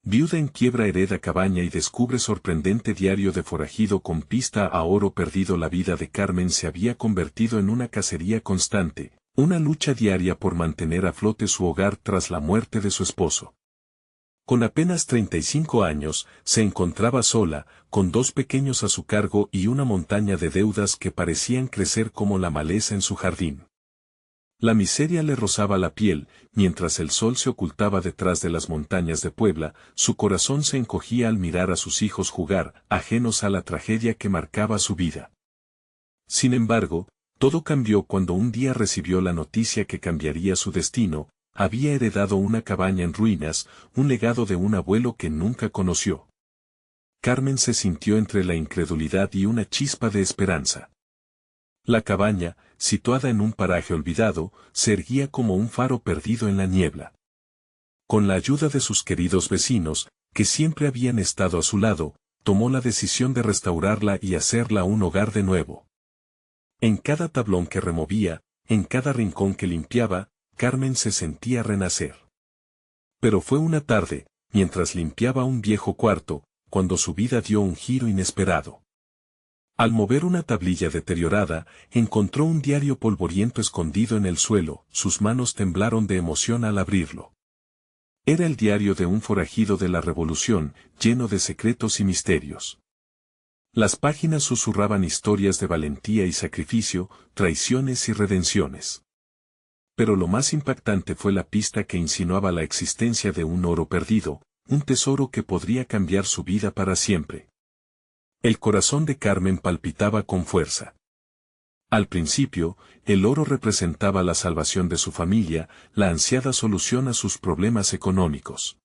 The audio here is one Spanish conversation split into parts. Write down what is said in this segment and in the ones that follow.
Viuda en quiebra hereda cabaña y descubre sorprendente diario de forajido con pista a oro perdido. La vida de Carmen se había convertido en una cacería constante, una lucha diaria por mantener a flote su hogar tras la muerte de su esposo. Con apenas 35 años, se encontraba sola, con 2 pequeños a su cargo y una montaña de deudas que parecían crecer como la maleza en su jardín. La miseria le rozaba la piel, mientras el sol se ocultaba detrás de las montañas de Puebla, su corazón se encogía al mirar a sus hijos jugar, ajenos a la tragedia que marcaba su vida. Sin embargo, todo cambió cuando un día recibió la noticia que cambiaría su destino. Había heredado una cabaña en ruinas, un legado de un abuelo que nunca conoció. Carmen se sintió entre la incredulidad y una chispa de esperanza. La cabaña, situada en un paraje olvidado, se erguía como un faro perdido en la niebla. Con la ayuda de sus queridos vecinos, que siempre habían estado a su lado, tomó la decisión de restaurarla y hacerla un hogar de nuevo. En cada tablón que removía, en cada rincón que limpiaba, Carmen se sentía renacer. Pero fue una tarde, mientras limpiaba un viejo cuarto, cuando su vida dio un giro inesperado. Al mover una tablilla deteriorada, encontró un diario polvoriento escondido en el suelo. Sus manos temblaron de emoción al abrirlo. Era el diario de un forajido de la Revolución, lleno de secretos y misterios. Las páginas susurraban historias de valentía y sacrificio, traiciones y redenciones. Pero lo más impactante fue la pista que insinuaba la existencia de un oro perdido, un tesoro que podría cambiar su vida para siempre. El corazón de Carmen palpitaba con fuerza. Al principio, el oro representaba la salvación de su familia, la ansiada solución a sus problemas económicos.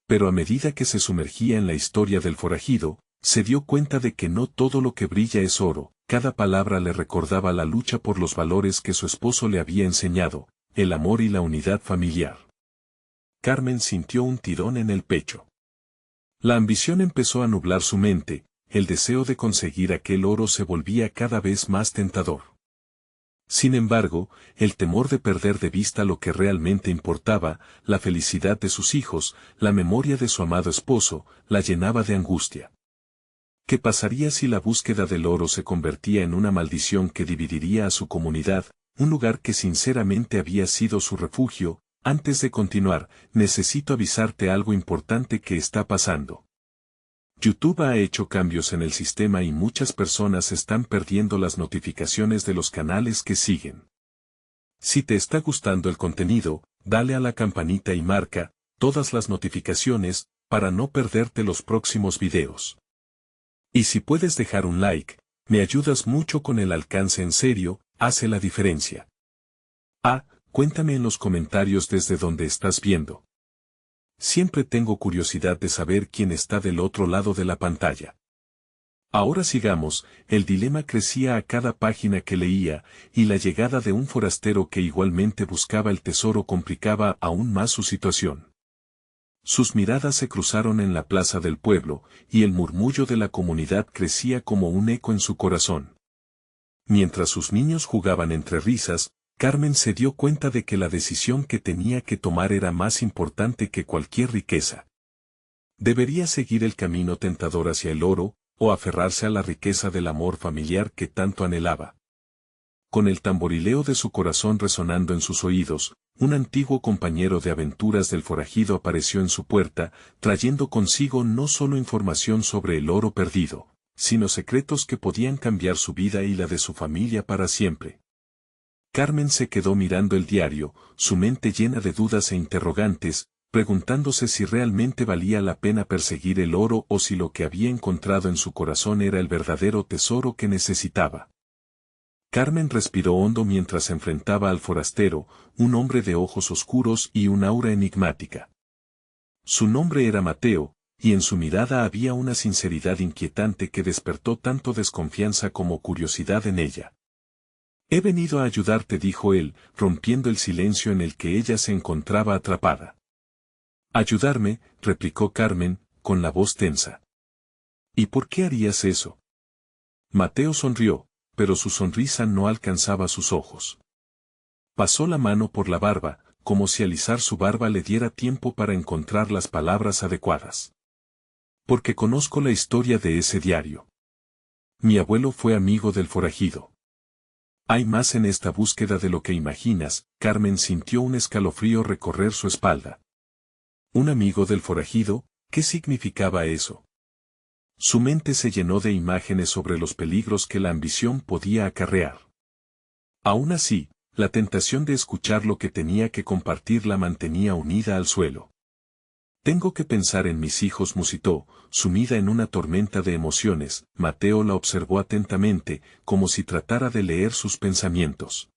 Pero a medida que se sumergía en la historia del forajido, se dio cuenta de que no todo lo que brilla es oro. Cada palabra le recordaba la lucha por los valores que su esposo le había enseñado, el amor y la unidad familiar. Carmen sintió un tirón en el pecho. La ambición empezó a nublar su mente. El deseo de conseguir aquel oro se volvía cada vez más tentador. Sin embargo, el temor de perder de vista lo que realmente importaba, la felicidad de sus hijos, la memoria de su amado esposo, la llenaba de angustia. ¿Qué pasaría si la búsqueda del oro se convertía en una maldición que dividiría a su comunidad, un lugar que sinceramente había sido su refugio? Antes de continuar, necesito avisarte algo importante que está pasando. YouTube ha hecho cambios en el sistema y muchas personas están perdiendo las notificaciones de los canales que siguen. Si te está gustando el contenido, dale a la campanita y marca todas las notificaciones para no perderte los próximos videos. Y si puedes dejar un like, me ayudas mucho con el alcance. En serio, hace la diferencia. Cuéntame en los comentarios desde donde estás viendo. Siempre tengo curiosidad de saber quién está del otro lado de la pantalla. Ahora sigamos, el dilema crecía a cada página que leía, y la llegada de un forastero que igualmente buscaba el tesoro complicaba aún más su situación. Sus miradas se cruzaron en la plaza del pueblo, y el murmullo de la comunidad crecía como un eco en su corazón. Mientras sus niños jugaban entre risas, Carmen se dio cuenta de que la decisión que tenía que tomar era más importante que cualquier riqueza. Debería seguir el camino tentador hacia el oro, o aferrarse a la riqueza del amor familiar que tanto anhelaba. Con el tamborileo de su corazón resonando en sus oídos, un antiguo compañero de aventuras del forajido apareció en su puerta, trayendo consigo no solo información sobre el oro perdido, sino secretos que podían cambiar su vida y la de su familia para siempre. Carmen se quedó mirando el diario, su mente llena de dudas e interrogantes, preguntándose si realmente valía la pena perseguir el oro o si lo que había encontrado en su corazón era el verdadero tesoro que necesitaba. Carmen respiró hondo mientras enfrentaba al forastero, un hombre de ojos oscuros y un aura enigmática. Su nombre era Mateo, y en su mirada había una sinceridad inquietante que despertó tanto desconfianza como curiosidad en ella. He venido a ayudarte, dijo él, rompiendo el silencio en el que ella se encontraba atrapada. ¿Ayudarme?, replicó Carmen, con la voz tensa. ¿Y por qué harías eso? Mateo sonrió, pero su sonrisa no alcanzaba sus ojos. Pasó la mano por la barba, como si alisar su barba le diera tiempo para encontrar las palabras adecuadas. Porque conozco la historia de ese diario. Mi abuelo fue amigo del forajido. Hay más en esta búsqueda de lo que imaginas. Carmen sintió un escalofrío recorrer su espalda. ¿Un amigo del forajido? ¿Qué significaba eso? Su mente se llenó de imágenes sobre los peligros que la ambición podía acarrear. Aún así, la tentación de escuchar lo que tenía que compartir la mantenía unida al suelo. Tengo que pensar en mis hijos, musitó, sumida en una tormenta de emociones. Mateo la observó atentamente, como si tratara de leer sus pensamientos.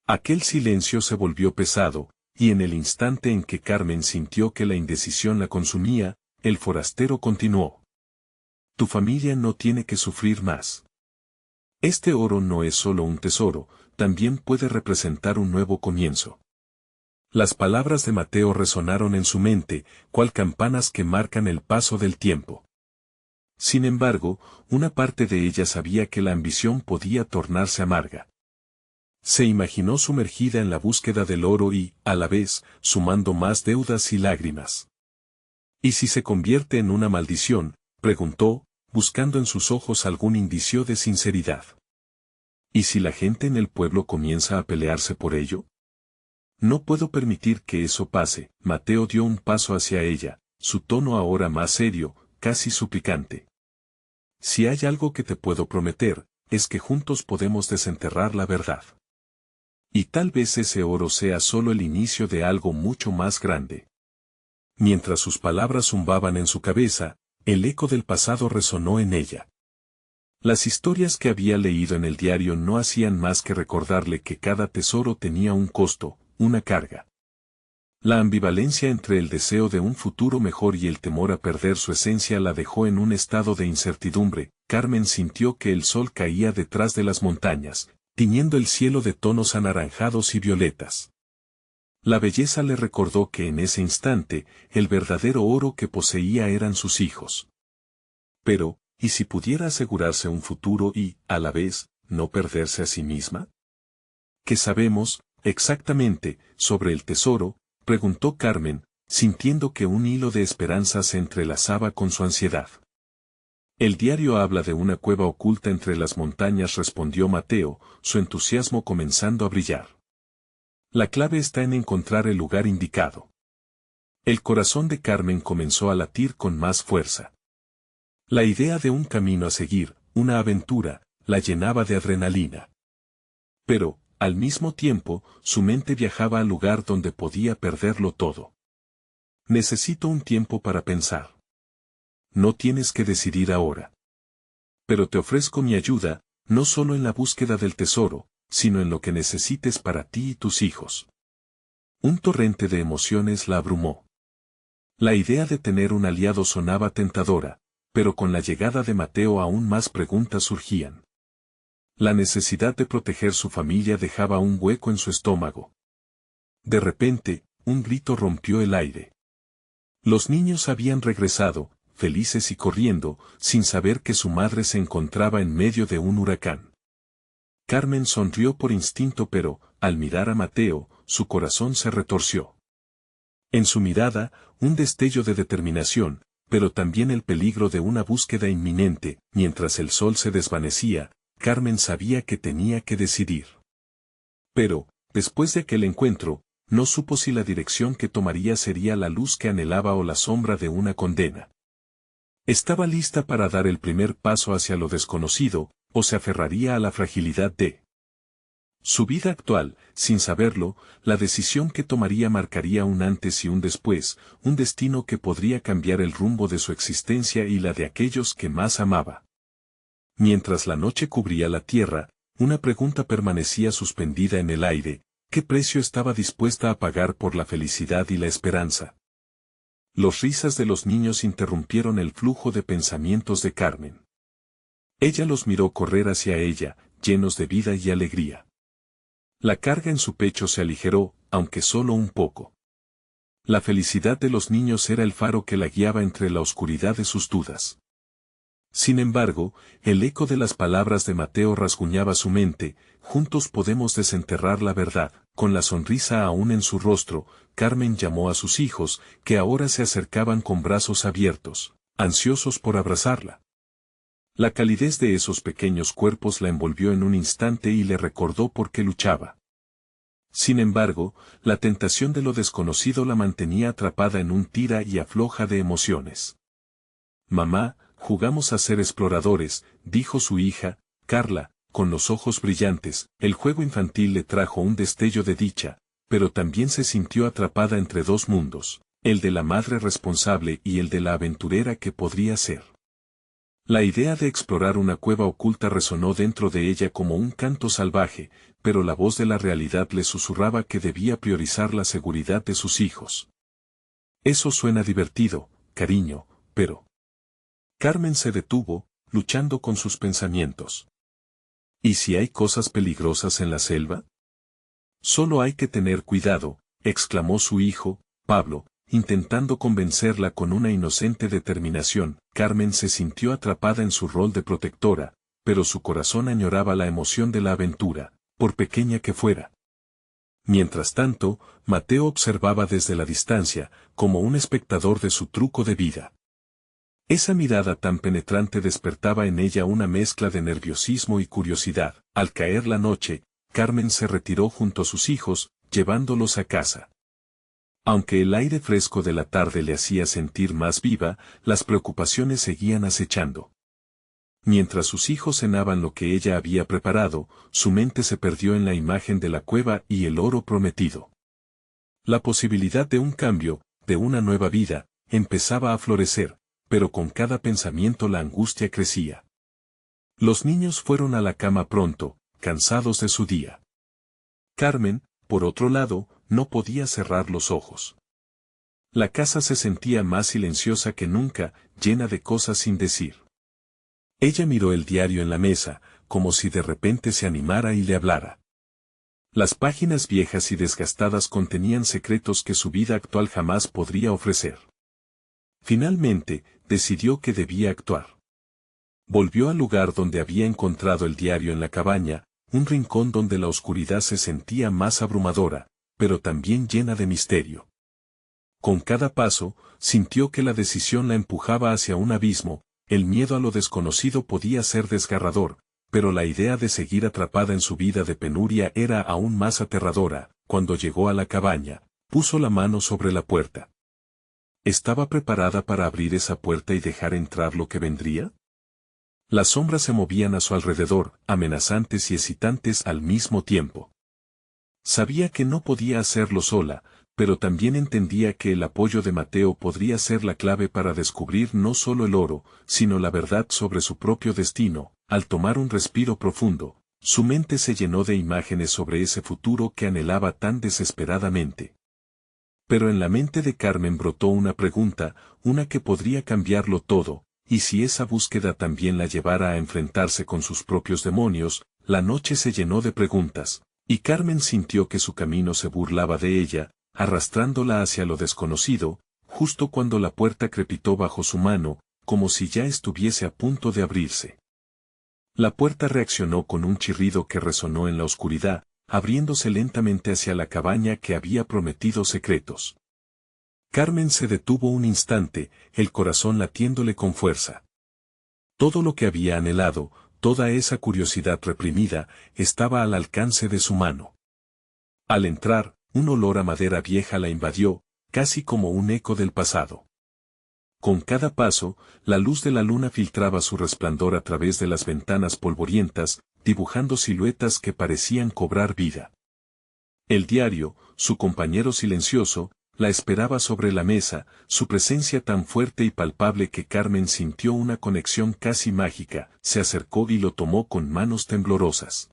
Aquel silencio se volvió pesado, y en el instante en que Carmen sintió que la indecisión la consumía, el forastero continuó. Tu familia no tiene que sufrir más. Este oro no es solo un tesoro, también puede representar un nuevo comienzo. Las palabras de Mateo resonaron en su mente, cual campanas que marcan el paso del tiempo. Sin embargo, una parte de ella sabía que la ambición podía tornarse amarga. Se imaginó sumergida en la búsqueda del oro y, a la vez, sumando más deudas y lágrimas. ¿Y si se convierte en una maldición?, preguntó, buscando en sus ojos algún indicio de sinceridad. ¿Y si la gente en el pueblo comienza a pelearse por ello? No puedo permitir que eso pase. Mateo dio un paso hacia ella, su tono ahora más serio, casi suplicante. Si hay algo que te puedo prometer, es que juntos podemos desenterrar la verdad. Y tal vez ese oro sea solo el inicio de algo mucho más grande. Mientras sus palabras zumbaban en su cabeza, el eco del pasado resonó en ella. Las historias que había leído en el diario no hacían más que recordarle que cada tesoro tenía un costo, una carga. La ambivalencia entre el deseo de un futuro mejor y el temor a perder su esencia la dejó en un estado de incertidumbre. Carmen sintió que el sol caía detrás de las montañas, tiñendo el cielo de tonos anaranjados y violetas. La belleza le recordó que en ese instante, el verdadero oro que poseía eran sus hijos. Pero, ¿y si pudiera asegurarse un futuro y, a la vez, no perderse a sí misma? ¿Qué sabemos, exactamente, sobre el tesoro?, preguntó Carmen, sintiendo que un hilo de esperanza se entrelazaba con su ansiedad. El diario habla de una cueva oculta entre las montañas, respondió Mateo, su entusiasmo comenzando a brillar. La clave está en encontrar el lugar indicado. El corazón de Carmen comenzó a latir con más fuerza. La idea de un camino a seguir, una aventura, la llenaba de adrenalina. Pero, al mismo tiempo, su mente viajaba al lugar donde podía perderlo todo. Necesito un tiempo para pensar. No tienes que decidir ahora. Pero te ofrezco mi ayuda, no solo en la búsqueda del tesoro, sino en lo que necesites para ti y tus hijos. Un torrente de emociones la abrumó. La idea de tener un aliado sonaba tentadora, pero con la llegada de Mateo aún más preguntas surgían. La necesidad de proteger su familia dejaba un hueco en su estómago. De repente, un grito rompió el aire. Los niños habían regresado, felices y corriendo, sin saber que su madre se encontraba en medio de un huracán. Carmen sonrió por instinto, pero, al mirar a Mateo, su corazón se retorció. En su mirada, un destello de determinación, pero también el peligro de una búsqueda inminente. Mientras el sol se desvanecía, Carmen sabía que tenía que decidir. Pero, después de aquel encuentro, no supo si la dirección que tomaría sería la luz que anhelaba o la sombra de una condena. Estaba lista para dar el primer paso hacia lo desconocido, o se aferraría a la fragilidad de su vida actual. Sin saberlo, la decisión que tomaría marcaría un antes y un después, un destino que podría cambiar el rumbo de su existencia y la de aquellos que más amaba. Mientras la noche cubría la tierra, una pregunta permanecía suspendida en el aire: ¿qué precio estaba dispuesta a pagar por la felicidad y la esperanza? Los risas de los niños interrumpieron el flujo de pensamientos de Carmen. Ella los miró correr hacia ella, llenos de vida y alegría. La carga en su pecho se aligeró, aunque solo un poco. La felicidad de los niños era el faro que la guiaba entre la oscuridad de sus dudas. Sin embargo, el eco de las palabras de Mateo rasguñaba su mente: juntos podemos desenterrar la verdad. con la sonrisa aún en su rostro, Carmen llamó a sus hijos, que ahora se acercaban con brazos abiertos, ansiosos por abrazarla. La calidez de esos pequeños cuerpos la envolvió en un instante y le recordó por qué luchaba. Sin embargo, la tentación de lo desconocido la mantenía atrapada en un tira y afloja de emociones. Mamá, jugamos a ser exploradores, dijo su hija, Carla, con los ojos brillantes. El juego infantil le trajo un destello de dicha, pero también se sintió atrapada entre dos mundos, el de la madre responsable y el de la aventurera que podría ser. La idea de explorar una cueva oculta resonó dentro de ella como un canto salvaje, pero la voz de la realidad le susurraba que debía priorizar la seguridad de sus hijos. Eso suena divertido, cariño, pero... Carmen se detuvo, luchando con sus pensamientos. ¿Y si hay cosas peligrosas en la selva? Solo hay que tener cuidado, exclamó su hijo, Pablo, intentando convencerla con una inocente determinación. Carmen se sintió atrapada en su rol de protectora, pero su corazón añoraba la emoción de la aventura, por pequeña que fuera. Mientras tanto, Mateo observaba desde la distancia, como un espectador de su truco de vida. Esa mirada tan penetrante despertaba en ella una mezcla de nerviosismo y curiosidad. Al caer la noche, Carmen se retiró junto a sus hijos, llevándolos a casa. Aunque el aire fresco de la tarde le hacía sentir más viva, las preocupaciones seguían acechando. Mientras sus hijos cenaban lo que ella había preparado, su mente se perdió en la imagen de la cueva y el oro prometido. La posibilidad de un cambio, de una nueva vida, empezaba a florecer, pero con cada pensamiento la angustia crecía. Los niños fueron a la cama pronto, cansados de su día. Carmen, por otro lado, no podía cerrar los ojos. La casa se sentía más silenciosa que nunca, llena de cosas sin decir. Ella miró el diario en la mesa, como si de repente se animara y le hablara. Las páginas viejas y desgastadas contenían secretos que su vida actual jamás podría ofrecer. Finalmente, decidió que debía actuar. Volvió al lugar donde había encontrado el diario en la cabaña, un rincón donde la oscuridad se sentía más abrumadora, pero también llena de misterio. Con cada paso, sintió que la decisión la empujaba hacia un abismo. El miedo a lo desconocido podía ser desgarrador, pero la idea de seguir atrapada en su vida de penuria era aún más aterradora. Cuando llegó a la cabaña, puso la mano sobre la puerta. ¿Estaba preparada para abrir esa puerta y dejar entrar lo que vendría? Las sombras se movían a su alrededor, amenazantes y excitantes al mismo tiempo. Sabía que no podía hacerlo sola, pero también entendía que el apoyo de Mateo podría ser la clave para descubrir no solo el oro, sino la verdad sobre su propio destino. Al tomar un respiro profundo, su mente se llenó de imágenes sobre ese futuro que anhelaba tan desesperadamente. Pero en la mente de Carmen brotó una pregunta, una que podría cambiarlo todo, y si esa búsqueda también la llevara a enfrentarse con sus propios demonios. La noche se llenó de preguntas, y Carmen sintió que su camino se burlaba de ella, arrastrándola hacia lo desconocido, justo cuando la puerta crepitó bajo su mano, como si ya estuviese a punto de abrirse. La puerta reaccionó con un chirrido que resonó en la oscuridad, abriéndose lentamente hacia la cabaña que había prometido secretos. Carmen se detuvo un instante, el corazón latiéndole con fuerza. Todo lo que había anhelado, toda esa curiosidad reprimida, estaba al alcance de su mano. Al entrar, un olor a madera vieja la invadió, casi como un eco del pasado. Con cada paso, la luz de la luna filtraba su resplandor a través de las ventanas polvorientas, dibujando siluetas que parecían cobrar vida. El diario, su compañero silencioso, la esperaba sobre la mesa, su presencia tan fuerte y palpable que Carmen sintió una conexión casi mágica. Se acercó y lo tomó con manos temblorosas.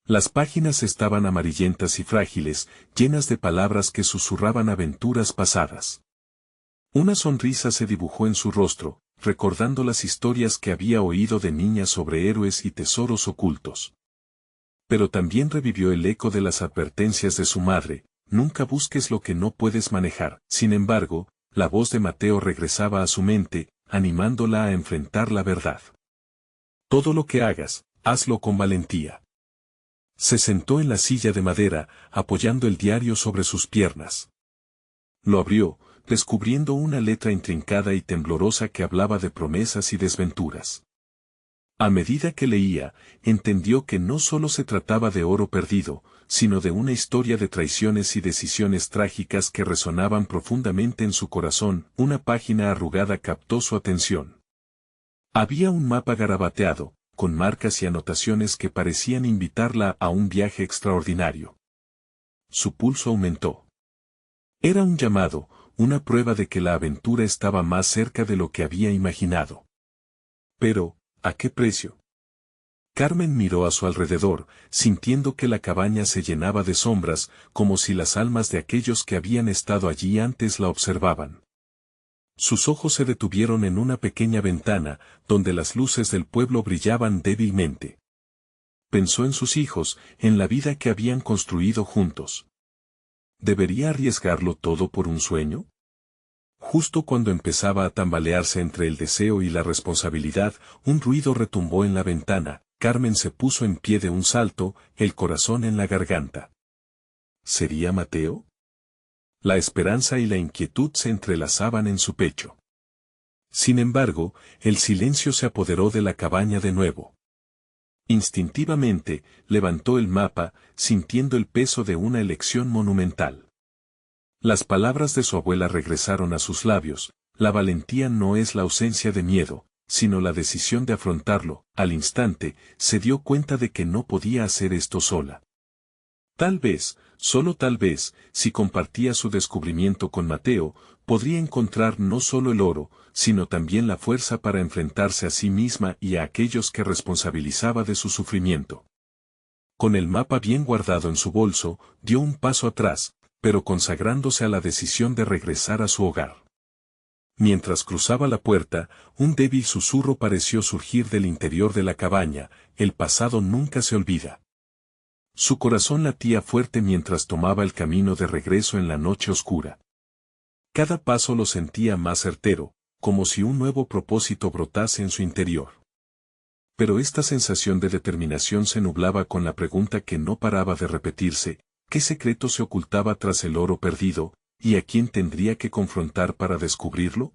Las páginas estaban amarillentas y frágiles, llenas de palabras que susurraban aventuras pasadas. Una sonrisa se dibujó en su rostro, recordando las historias que había oído de niña sobre héroes y tesoros ocultos. Pero también revivió el eco de las advertencias de su madre: nunca busques lo que no puedes manejar. Sin embargo, la voz de Mateo regresaba a su mente, animándola a enfrentar la verdad. Todo lo que hagas, hazlo con valentía. Se sentó en la silla de madera, apoyando el diario sobre sus piernas. Lo abrió, descubriendo una letra intrincada y temblorosa que hablaba de promesas y desventuras. A medida que leía, entendió que no solo se trataba de oro perdido, sino de una historia de traiciones y decisiones trágicas que resonaban profundamente en su corazón. Una página arrugada captó su atención. Había un mapa garabateado, con marcas y anotaciones que parecían invitarla a un viaje extraordinario. Su pulso aumentó. Era un llamado, una prueba de que la aventura estaba más cerca de lo que había imaginado. Pero, ¿a qué precio? Carmen miró a su alrededor, sintiendo que la cabaña se llenaba de sombras, como si las almas de aquellos que habían estado allí antes la observaban. Sus ojos se detuvieron en una pequeña ventana, donde las luces del pueblo brillaban débilmente. Pensó en sus hijos, en la vida que habían construido juntos. ¿Debería arriesgarlo todo por un sueño? Justo cuando empezaba a tambalearse entre el deseo y la responsabilidad, un ruido retumbó en la ventana. Carmen se puso en pie de un salto, el corazón en la garganta. ¿Sería Mateo? La esperanza y la inquietud se entrelazaban en su pecho. Sin embargo, el silencio se apoderó de la cabaña de nuevo. Instintivamente, levantó el mapa, sintiendo el peso de una elección monumental. Las palabras de su abuela regresaron a sus labios: la valentía no es la ausencia de miedo, sino la decisión de afrontarlo. Al instante, se dio cuenta de que no podía hacer esto sola. Tal vez, solo tal vez, si compartía su descubrimiento con Mateo, podría encontrar no solo el oro, sino también la fuerza para enfrentarse a sí misma y a aquellos que responsabilizaba de su sufrimiento. Con el mapa bien guardado en su bolso, dio un paso atrás, pero consagrándose a la decisión de regresar a su hogar. Mientras cruzaba la puerta, un débil susurro pareció surgir del interior de la cabaña: el pasado nunca se olvida. Su corazón latía fuerte mientras tomaba el camino de regreso en la noche oscura. Cada paso lo sentía más certero, como si un nuevo propósito brotase en su interior. Pero esta sensación de determinación se nublaba con la pregunta que no paraba de repetirse: ¿qué secreto se ocultaba tras el oro perdido, y a quién tendría que confrontar para descubrirlo?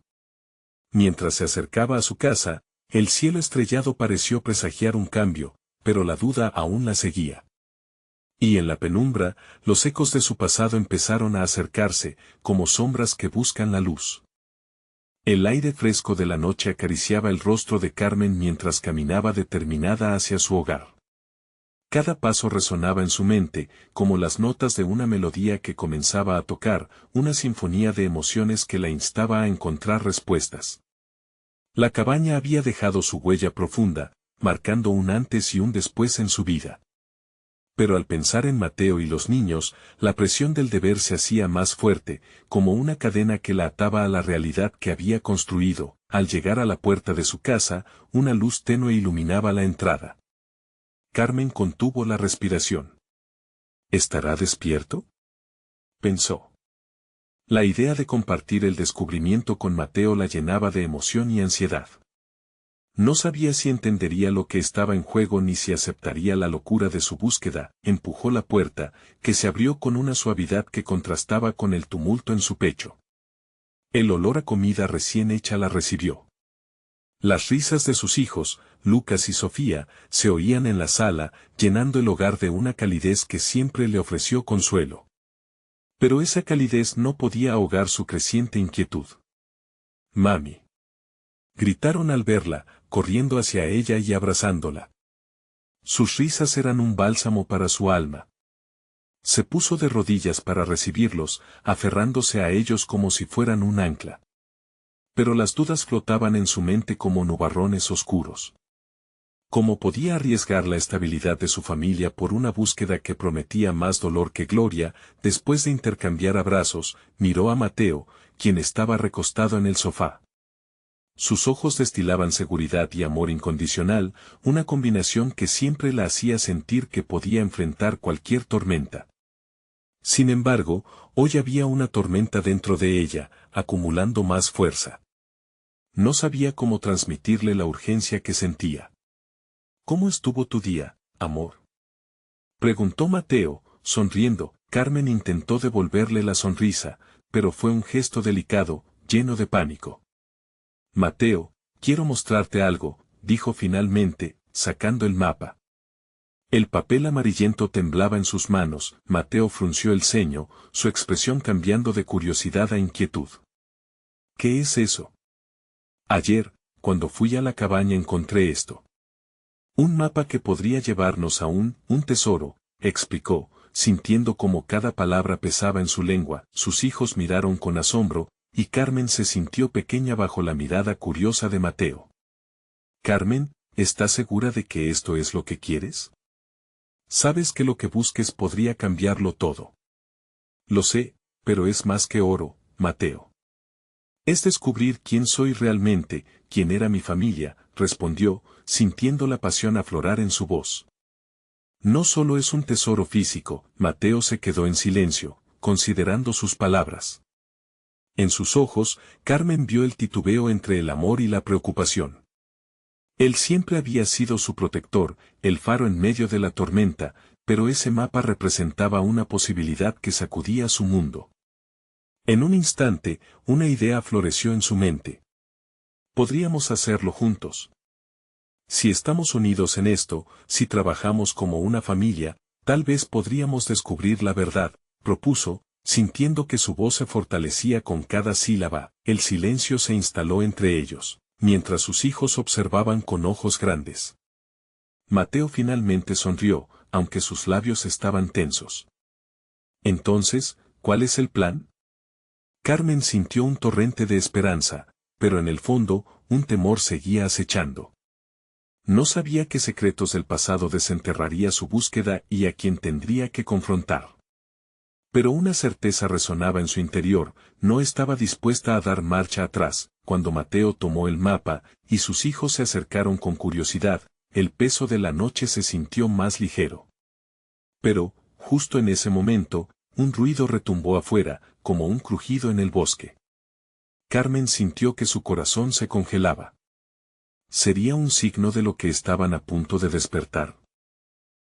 Mientras se acercaba a su casa, el cielo estrellado pareció presagiar un cambio, pero la duda aún la seguía. Y en la penumbra, los ecos de su pasado empezaron a acercarse, como sombras que buscan la luz. El aire fresco de la noche acariciaba el rostro de Carmen mientras caminaba determinada hacia su hogar. Cada paso resonaba en su mente, como las notas de una melodía que comenzaba a tocar, una sinfonía de emociones que la instaba a encontrar respuestas. La cabaña había dejado su huella profunda, marcando un antes y un después en su vida. Pero al pensar en Mateo y los niños, la presión del deber se hacía más fuerte, como una cadena que la ataba a la realidad que había construido. Al llegar a la puerta de su casa, una luz tenue iluminaba la entrada. Carmen contuvo la respiración. ¿Estará despierto?, pensó. La idea de compartir el descubrimiento con Mateo la llenaba de emoción y ansiedad. No sabía si entendería lo que estaba en juego ni si aceptaría la locura de su búsqueda. Empujó la puerta, que se abrió con una suavidad que contrastaba con el tumulto en su pecho. El olor a comida recién hecha la recibió. Las risas de sus hijos, Lucas y Sofía, se oían en la sala, llenando el hogar de una calidez que siempre le ofreció consuelo. Pero esa calidez no podía ahogar su creciente inquietud. «Mami», gritaron al verla, corriendo hacia ella y abrazándola. Sus risas eran un bálsamo para su alma. Se puso de rodillas para recibirlos, aferrándose a ellos como si fueran un ancla. Pero las dudas flotaban en su mente como nubarrones oscuros. ¿Cómo podía arriesgar la estabilidad de su familia por una búsqueda que prometía más dolor que gloria? Después de intercambiar abrazos, miró a Mateo, quien estaba recostado en el sofá. Sus ojos destilaban seguridad y amor incondicional, una combinación que siempre la hacía sentir que podía enfrentar cualquier tormenta. Sin embargo, hoy había una tormenta dentro de ella, acumulando más fuerza. No sabía cómo transmitirle la urgencia que sentía. «¿Cómo estuvo tu día, amor?», Preguntó Mateo, sonriendo. Carmen intentó devolverle la sonrisa, pero fue un gesto delicado, lleno de pánico. Mateo, quiero mostrarte algo, dijo finalmente, sacando el mapa. El papel amarillento temblaba en sus manos. Mateo frunció el ceño, su expresión cambiando de curiosidad a inquietud. ¿Qué es eso? Ayer, cuando fui a la cabaña encontré esto. Un mapa que podría llevarnos a un tesoro, explicó, sintiendo como cada palabra pesaba en su lengua. Sus hijos miraron con asombro, y Carmen se sintió pequeña bajo la mirada curiosa de Mateo. Carmen, ¿estás segura de que esto es lo que quieres? Sabes que lo que busques podría cambiarlo todo. Lo sé, pero es más que oro, Mateo. Es descubrir quién soy realmente, quién era mi familia, respondió, sintiendo la pasión aflorar en su voz. No solo es un tesoro físico. Mateo se quedó en silencio, considerando sus palabras. En sus ojos, Carmen vio el titubeo entre el amor y la preocupación. Él siempre había sido su protector, el faro en medio de la tormenta, pero ese mapa representaba una posibilidad que sacudía su mundo. En un instante, una idea floreció en su mente. Podríamos hacerlo juntos. Si estamos unidos en esto, si trabajamos como una familia, tal vez podríamos descubrir la verdad, propuso, sintiendo que su voz se fortalecía con cada sílaba. El silencio se instaló entre ellos, mientras sus hijos observaban con ojos grandes. Mateo finalmente sonrió, aunque sus labios estaban tensos. Entonces, ¿cuál es el plan? Carmen sintió un torrente de esperanza, pero en el fondo, un temor seguía acechando. No sabía qué secretos del pasado desenterraría su búsqueda y a quién tendría que confrontar. Pero una certeza resonaba en su interior, no estaba dispuesta a dar marcha atrás. Cuando Mateo tomó el mapa, y sus hijos se acercaron con curiosidad, el peso de la noche se sintió más ligero. Pero, justo en ese momento, un ruido retumbó afuera, como un crujido en el bosque. Carmen sintió que su corazón se congelaba. ¿Sería un signo de lo que estaban a punto de despertar?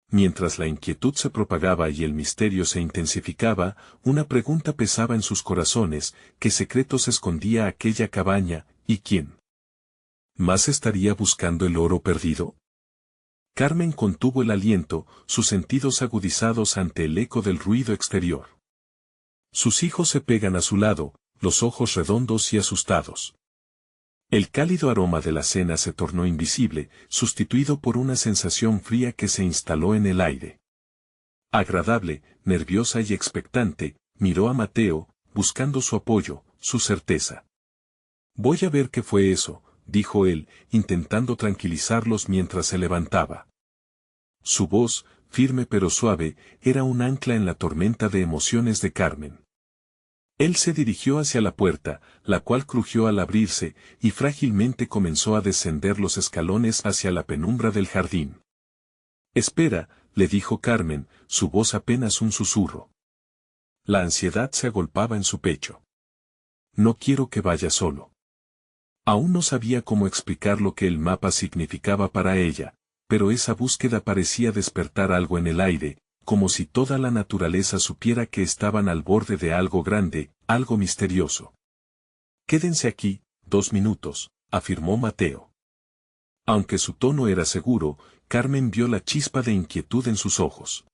Mientras la inquietud se propagaba y el misterio se intensificaba, una pregunta pesaba en sus corazones: ¿qué secretos escondía aquella cabaña, y quién más estaría buscando el oro perdido? Carmen contuvo el aliento, sus sentidos agudizados ante el eco del ruido exterior. Sus hijos se pegan a su lado, los ojos redondos y asustados. El cálido aroma de la cena se tornó invisible, sustituido por una sensación fría que se instaló en el aire. Agradable, nerviosa y expectante, miró a Mateo, buscando su apoyo, su certeza. Voy a ver qué fue eso, dijo él, intentando tranquilizarlos mientras se levantaba. Su voz, firme pero suave, era un ancla en la tormenta de emociones de Carmen. Él se dirigió hacia la puerta, la cual crujió al abrirse, y frágilmente comenzó a descender los escalones hacia la penumbra del jardín. Espera, le dijo Carmen, su voz apenas un susurro. La ansiedad se agolpaba en su pecho. No quiero que vaya solo. Aún no sabía cómo explicar lo que el mapa significaba para ella, pero esa búsqueda parecía despertar algo en el aire, como si toda la naturaleza supiera que estaban al borde de algo grande, algo misterioso. Quédense aquí, 2 minutos, afirmó Mateo. Aunque su tono era seguro, Carmen vio la chispa de inquietud en sus ojos.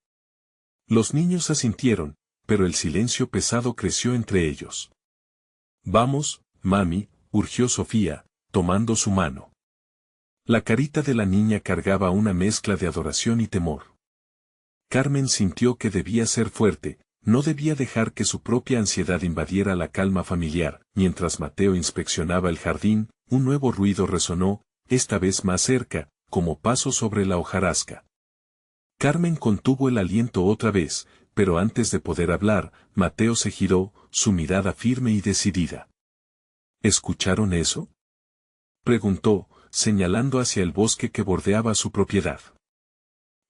Los niños asintieron, pero el silencio pesado creció entre ellos. Vamos, mami, urgió Sofía, tomando su mano. La carita de la niña cargaba una mezcla de adoración y temor. Carmen sintió que debía ser fuerte, no debía dejar que su propia ansiedad invadiera la calma familiar. Mientras Mateo inspeccionaba el jardín, un nuevo ruido resonó, esta vez más cerca, como pasos sobre la hojarasca. Carmen contuvo el aliento otra vez, pero antes de poder hablar, Mateo se giró, su mirada firme y decidida. ¿Escucharon eso?, preguntó, señalando hacia el bosque que bordeaba su propiedad.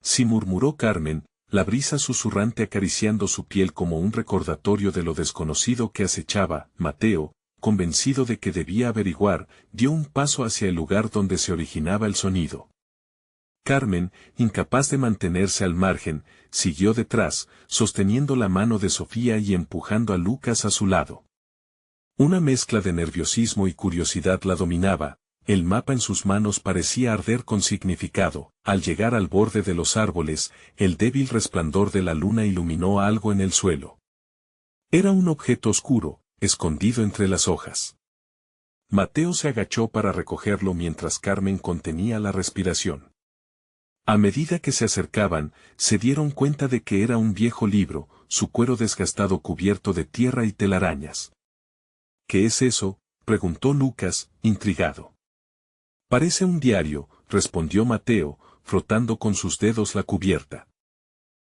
Sí, murmuró Carmen, la brisa susurrante acariciando su piel como un recordatorio de lo desconocido que acechaba. Mateo, convencido de que debía averiguar, dio un paso hacia el lugar donde se originaba el sonido. Carmen, incapaz de mantenerse al margen, siguió detrás, sosteniendo la mano de Sofía y empujando a Lucas a su lado. Una mezcla de nerviosismo y curiosidad la dominaba, el mapa en sus manos parecía arder con significado. Al llegar al borde de los árboles, el débil resplandor de la luna iluminó algo en el suelo. Era un objeto oscuro, escondido entre las hojas. Mateo se agachó para recogerlo mientras Carmen contenía la respiración. A medida que se acercaban, se dieron cuenta de que era un viejo libro, su cuero desgastado cubierto de tierra y telarañas. ¿Qué es eso?, preguntó Lucas, intrigado. Parece un diario, respondió Mateo, frotando con sus dedos la cubierta.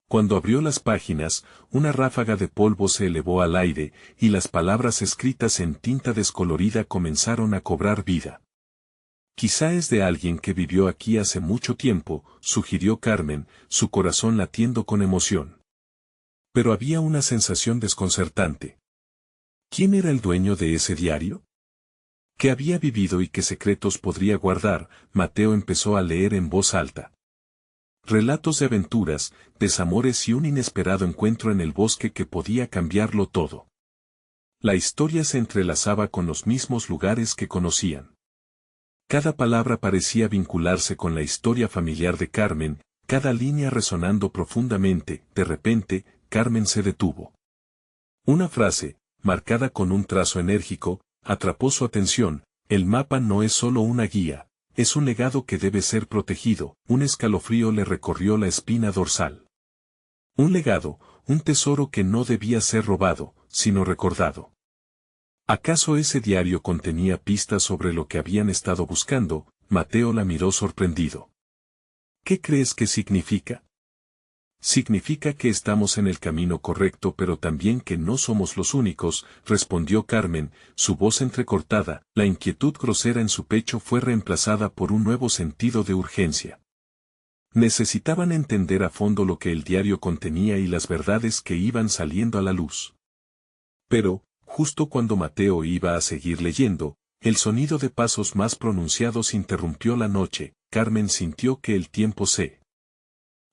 Cuando abrió las páginas, una ráfaga de polvo se elevó al aire, y las palabras escritas en tinta descolorida comenzaron a cobrar vida. Quizá es de alguien que vivió aquí hace mucho tiempo, sugirió Carmen, su corazón latiendo con emoción. Pero había una sensación desconcertante. ¿Quién era el dueño de ese diario? ¿Qué había vivido y qué secretos podría guardar? Mateo empezó a leer en voz alta. Relatos de aventuras, desamores y un inesperado encuentro en el bosque que podía cambiarlo todo. La historia se entrelazaba con los mismos lugares que conocían. Cada palabra parecía vincularse con la historia familiar de Carmen, cada línea resonando profundamente. De repente, Carmen se detuvo. Una frase, marcada con un trazo enérgico, atrapó su atención. El mapa no es solo una guía, es un legado que debe ser protegido. Un escalofrío le recorrió la espina dorsal. Un legado, un tesoro que no debía ser robado, sino recordado. ¿Acaso ese diario contenía pistas sobre lo que habían estado buscando? Mateo la miró sorprendido. ¿Qué crees que significa? Significa que estamos en el camino correcto, pero también que no somos los únicos, respondió Carmen, su voz entrecortada. La inquietud grosera en su pecho fue reemplazada por un nuevo sentido de urgencia. Necesitaban entender a fondo lo que el diario contenía y las verdades que iban saliendo a la luz. Pero, justo cuando Mateo iba a seguir leyendo, el sonido de pasos más pronunciados interrumpió la noche. Carmen sintió que el tiempo se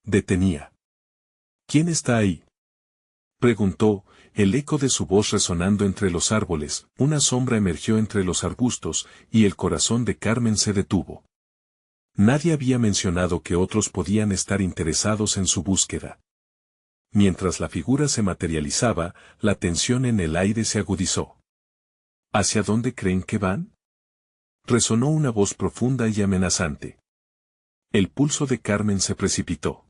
detenía. ¿Quién está ahí?, preguntó, el eco de su voz resonando entre los árboles. Una sombra emergió entre los arbustos, y el corazón de Carmen se detuvo. Nadie había mencionado que otros podían estar interesados en su búsqueda. Mientras la figura se materializaba, la tensión en el aire se agudizó. ¿Hacia dónde creen que van?, resonó una voz profunda y amenazante. El pulso de Carmen se precipitó.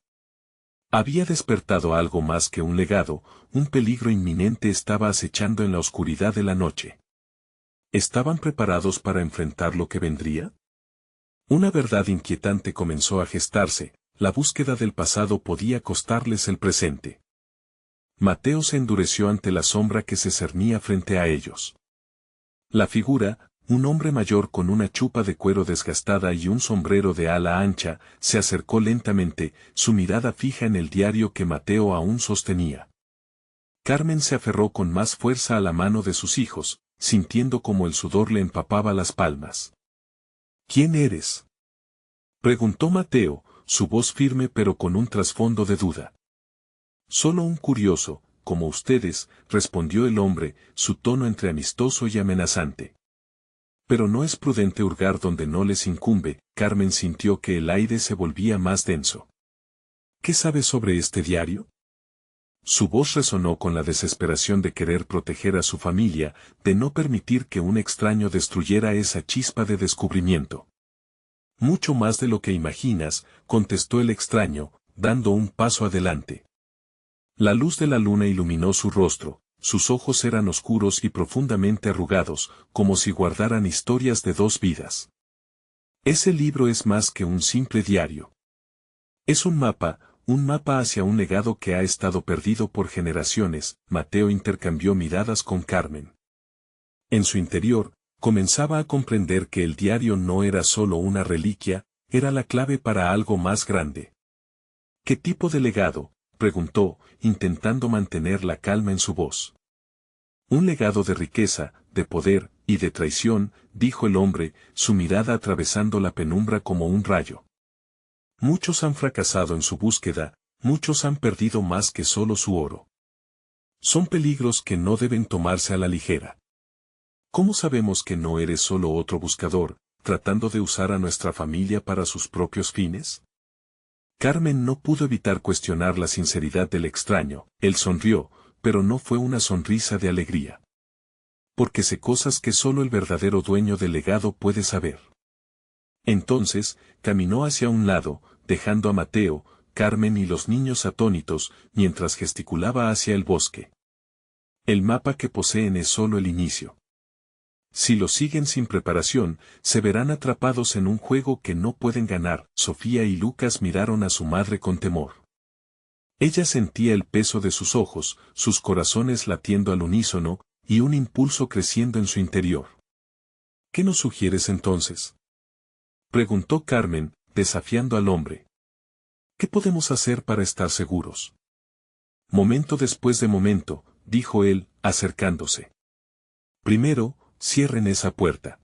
Había despertado algo más que un legado, un peligro inminente estaba acechando en la oscuridad de la noche. ¿Estaban preparados para enfrentar lo que vendría? Una verdad inquietante comenzó a gestarse, la búsqueda del pasado podía costarles el presente. Mateo se endureció ante la sombra que se cernía frente a ellos. La figura, un hombre mayor con una chupa de cuero desgastada y un sombrero de ala ancha, se acercó lentamente, su mirada fija en el diario que Mateo aún sostenía. Carmen se aferró con más fuerza a la mano de sus hijos, sintiendo como el sudor le empapaba las palmas. ¿Quién eres?, preguntó Mateo, su voz firme pero con un trasfondo de duda. Solo un curioso, como ustedes, respondió el hombre, su tono entre amistoso y amenazante. Pero no es prudente hurgar donde no les incumbe. Carmen sintió que el aire se volvía más denso. ¿Qué sabes sobre este diario?, su voz resonó con la desesperación de querer proteger a su familia, de no permitir que un extraño destruyera esa chispa de descubrimiento. Mucho más de lo que imaginas, contestó el extraño, dando un paso adelante. La luz de la luna iluminó su rostro, sus ojos eran oscuros y profundamente arrugados, como si guardaran historias de dos vidas. Ese libro es más que un simple diario. Es un mapa hacia un legado que ha estado perdido por generaciones. Mateo intercambió miradas con Carmen. En su interior, comenzaba a comprender que el diario no era solo una reliquia, era la clave para algo más grande. ¿Qué tipo de legado?, preguntó, intentando mantener la calma en su voz. Un legado de riqueza, de poder, y de traición, dijo el hombre, su mirada atravesando la penumbra como un rayo. Muchos han fracasado en su búsqueda, muchos han perdido más que solo su oro. Son peligros que no deben tomarse a la ligera. ¿Cómo sabemos que no eres solo otro buscador, tratando de usar a nuestra familia para sus propios fines? Carmen no pudo evitar cuestionar la sinceridad del extraño. Él sonrió, pero no fue una sonrisa de alegría. Porque sé cosas que solo el verdadero dueño del legado puede saber. Entonces, caminó hacia un lado, dejando a Mateo, Carmen y los niños atónitos, mientras gesticulaba hacia el bosque. El mapa que poseen es solo el inicio. Si lo siguen sin preparación, se verán atrapados en un juego que no pueden ganar. Sofía y Lucas miraron a su madre con temor. Ella sentía el peso de sus ojos, sus corazones latiendo al unísono, y un impulso creciendo en su interior. ¿Qué nos sugieres entonces?, preguntó Carmen, desafiando al hombre. ¿Qué podemos hacer para estar seguros? Momento después de momento, dijo él, acercándose. Primero, cierren esa puerta.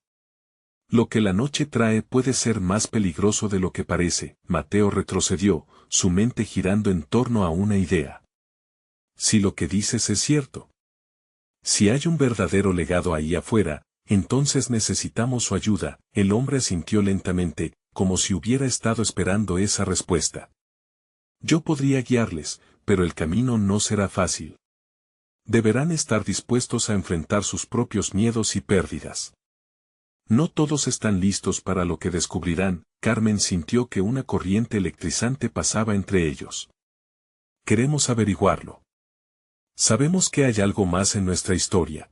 Lo que la noche trae puede ser más peligroso de lo que parece. Mateo retrocedió, su mente girando en torno a una idea. Si lo que dices es cierto. Si hay un verdadero legado ahí afuera, entonces necesitamos su ayuda. El hombre asintió lentamente, como si hubiera estado esperando esa respuesta. Yo podría guiarles, pero el camino no será fácil. Deberán estar dispuestos a enfrentar sus propios miedos y pérdidas. No todos están listos para lo que descubrirán. Carmen sintió que una corriente electrizante pasaba entre ellos. Queremos averiguarlo. Sabemos que hay algo más en nuestra historia.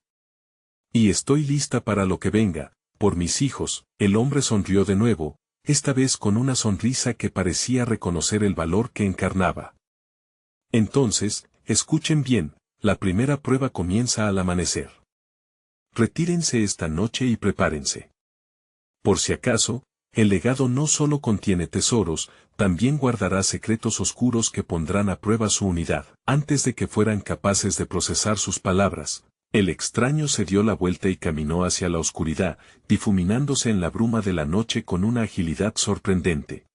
Y estoy lista para lo que venga, por mis hijos. El hombre sonrió de nuevo, esta vez con una sonrisa que parecía reconocer el valor que encarnaba. Entonces, escuchen bien, la primera prueba comienza al amanecer. Retírense esta noche y prepárense. Por si acaso, el legado no solo contiene tesoros, también guardará secretos oscuros que pondrán a prueba su unidad. Antes de que fueran capaces de procesar sus palabras, el extraño se dio la vuelta y caminó hacia la oscuridad, difuminándose en la bruma de la noche con una agilidad sorprendente.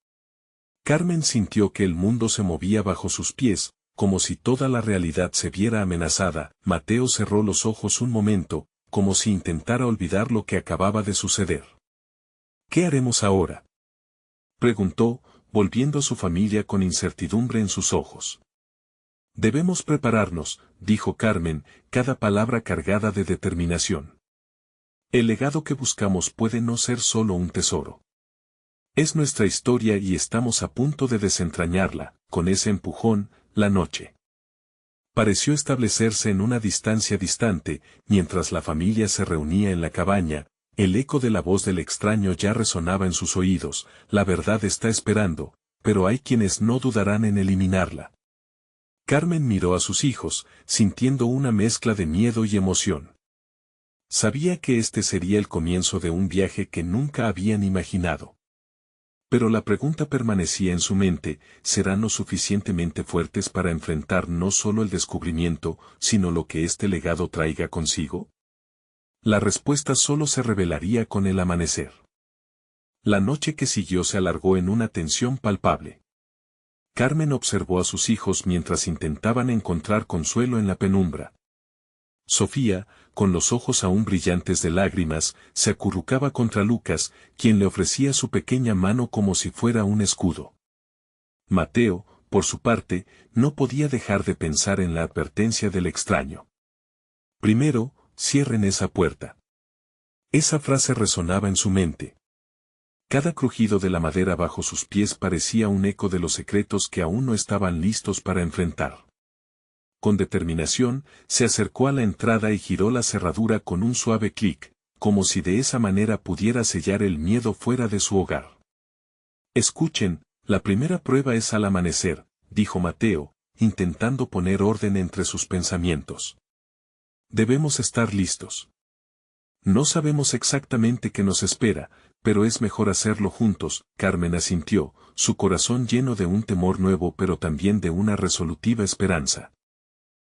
Carmen sintió que el mundo se movía bajo sus pies, como si toda la realidad se viera amenazada. Mateo cerró los ojos un momento, como si intentara olvidar lo que acababa de suceder. ¿Qué haremos ahora?, preguntó, volviendo a su familia con incertidumbre en sus ojos. Debemos prepararnos, dijo Carmen, cada palabra cargada de determinación. El legado que buscamos puede no ser solo un tesoro. Es nuestra historia y estamos a punto de desentrañarla. Con ese empujón, la noche pareció establecerse en una distancia distante. Mientras la familia se reunía en la cabaña, el eco de la voz del extraño ya resonaba en sus oídos. La verdad está esperando, pero hay quienes no dudarán en eliminarla. Carmen miró a sus hijos, sintiendo una mezcla de miedo y emoción. Sabía que este sería el comienzo de un viaje que nunca habían imaginado. Pero la pregunta permanecía en su mente: ¿serán lo suficientemente fuertes para enfrentar no solo el descubrimiento, sino lo que este legado traiga consigo? La respuesta solo se revelaría con el amanecer. La noche que siguió se alargó en una tensión palpable. Carmen observó a sus hijos mientras intentaban encontrar consuelo en la penumbra. Sofía, con los ojos aún brillantes de lágrimas, se acurrucaba contra Lucas, quien le ofrecía su pequeña mano como si fuera un escudo. Mateo, por su parte, no podía dejar de pensar en la advertencia del extraño. Primero, cierren esa puerta. Esa frase resonaba en su mente. Cada crujido de la madera bajo sus pies parecía un eco de los secretos que aún no estaban listos para enfrentar. Con determinación, se acercó a la entrada y giró la cerradura con un suave clic, como si de esa manera pudiera sellar el miedo fuera de su hogar. Escuchen, la primera prueba es al amanecer, dijo Mateo, intentando poner orden entre sus pensamientos. Debemos estar listos. No sabemos exactamente qué nos espera, pero es mejor hacerlo juntos. Carmen asintió, su corazón lleno de un temor nuevo pero también de una resolutiva esperanza.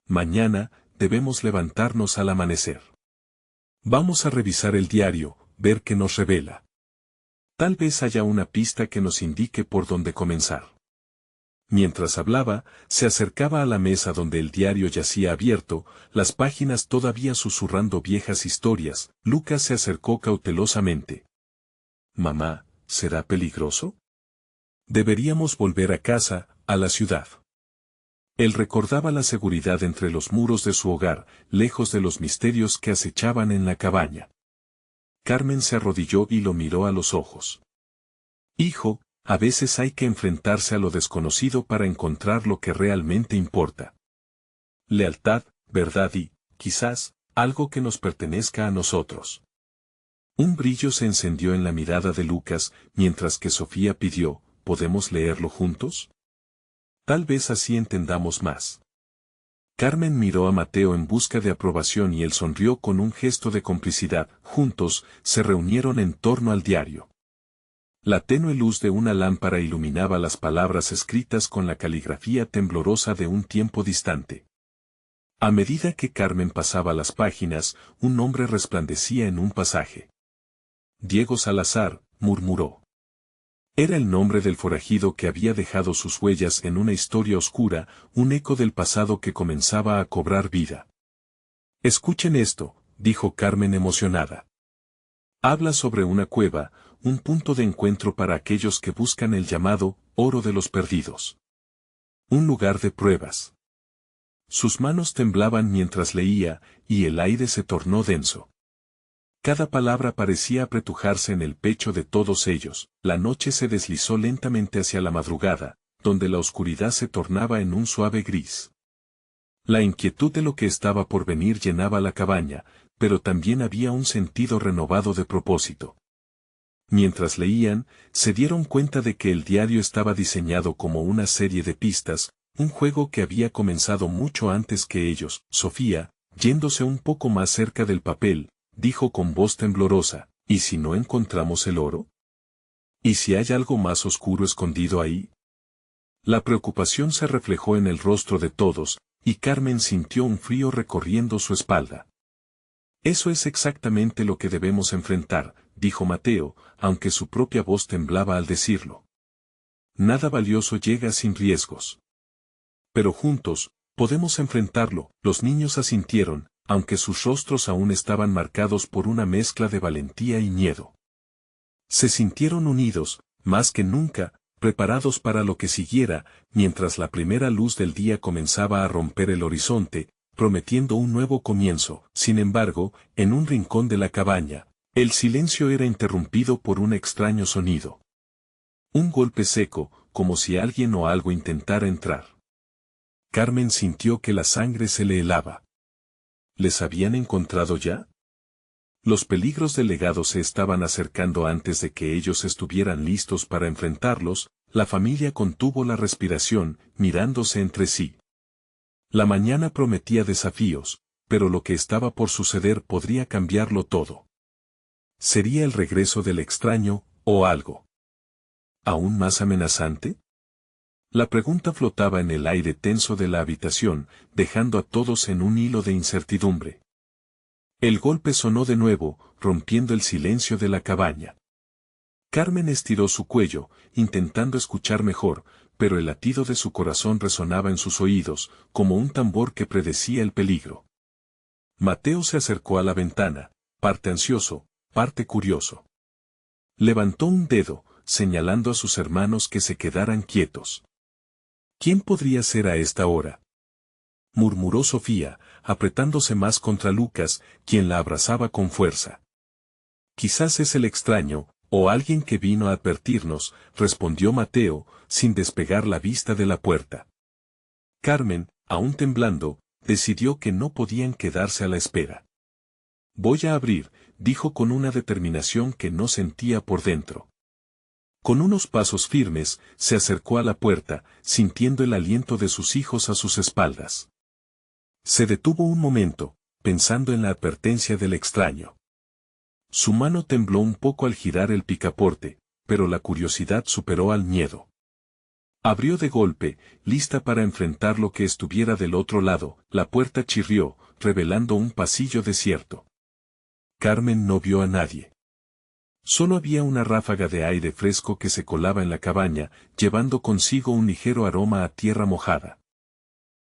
Mañana, debemos levantarnos al amanecer. Vamos a revisar el diario, ver qué nos revela. Tal vez haya una pista que nos indique por dónde comenzar. Mientras hablaba, se acercaba a la mesa donde el diario yacía abierto, las páginas todavía susurrando viejas historias. Lucas se acercó cautelosamente. «Mamá, ¿será peligroso? Deberíamos volver a casa, a la ciudad». Él recordaba la seguridad entre los muros de su hogar, lejos de los misterios que acechaban en la cabaña. Carmen se arrodilló y lo miró a los ojos. «Hijo, a veces hay que enfrentarse a lo desconocido para encontrar lo que realmente importa. Lealtad, verdad y, quizás, algo que nos pertenezca a nosotros». Un brillo se encendió en la mirada de Lucas, mientras que Sofía pidió, ¿podemos leerlo juntos? Tal vez así entendamos más. Carmen miró a Mateo en busca de aprobación y él sonrió con un gesto de complicidad. Juntos, se reunieron en torno al diario. La tenue luz de una lámpara iluminaba las palabras escritas con la caligrafía temblorosa de un tiempo distante. A medida que Carmen pasaba las páginas, un nombre resplandecía en un pasaje. «Diego Salazar», murmuró. Era el nombre del forajido que había dejado sus huellas en una historia oscura, un eco del pasado que comenzaba a cobrar vida. «Escuchen esto», dijo Carmen emocionada. «Habla sobre una cueva, un punto de encuentro para aquellos que buscan el llamado oro de los perdidos. Un lugar de pruebas». Sus manos temblaban mientras leía, y el aire se tornó denso. Cada palabra parecía apretujarse en el pecho de todos ellos. La noche se deslizó lentamente hacia la madrugada, donde la oscuridad se tornaba en un suave gris. La inquietud de lo que estaba por venir llenaba la cabaña, pero también había un sentido renovado de propósito. Mientras leían, se dieron cuenta de que el diario estaba diseñado como una serie de pistas, un juego que había comenzado mucho antes que ellos. Sofía, yéndose un poco más cerca del papel, dijo con voz temblorosa, ¿y si no encontramos el oro? ¿Y si hay algo más oscuro escondido ahí? La preocupación se reflejó en el rostro de todos, y Carmen sintió un frío recorriendo su espalda. «Eso es exactamente lo que debemos enfrentar», dijo Mateo, aunque su propia voz temblaba al decirlo. «Nada valioso llega sin riesgos. Pero juntos, podemos enfrentarlo». Los niños asintieron, aunque sus rostros aún estaban marcados por una mezcla de valentía y miedo. Se sintieron unidos, más que nunca, preparados para lo que siguiera, mientras la primera luz del día comenzaba a romper el horizonte, prometiendo un nuevo comienzo. Sin embargo, en un rincón de la cabaña, el silencio era interrumpido por un extraño sonido. Un golpe seco, como si alguien o algo intentara entrar. Carmen sintió que la sangre se le helaba. ¿Les habían encontrado ya? Los peligros del legado se estaban acercando antes de que ellos estuvieran listos para enfrentarlos. La familia contuvo la respiración, mirándose entre sí. La mañana prometía desafíos, pero lo que estaba por suceder podría cambiarlo todo. ¿Sería el regreso del extraño, o algo aún más amenazante? La pregunta flotaba en el aire tenso de la habitación, dejando a todos en un hilo de incertidumbre. El golpe sonó de nuevo, rompiendo el silencio de la cabaña. Carmen estiró su cuello, intentando escuchar mejor, pero el latido de su corazón resonaba en sus oídos, como un tambor que predecía el peligro. Mateo se acercó a la ventana, parte ansioso, parte curioso. Levantó un dedo, señalando a sus hermanos que se quedaran quietos. ¿Quién podría ser a esta hora?, murmuró Sofía, apretándose más contra Lucas, quien la abrazaba con fuerza. «Quizás es el extraño, o alguien que vino a advertirnos», respondió Mateo, sin despegar la vista de la puerta. Carmen, aún temblando, decidió que no podían quedarse a la espera. «Voy a abrir», dijo con una determinación que no sentía por dentro. Con unos pasos firmes, se acercó a la puerta, sintiendo el aliento de sus hijos a sus espaldas. Se detuvo un momento, pensando en la advertencia del extraño. Su mano tembló un poco al girar el picaporte, pero la curiosidad superó al miedo. Abrió de golpe, lista para enfrentar lo que estuviera del otro lado. La puerta chirrió, revelando un pasillo desierto. Carmen no vio a nadie. Solo había una ráfaga de aire fresco que se colaba en la cabaña, llevando consigo un ligero aroma a tierra mojada.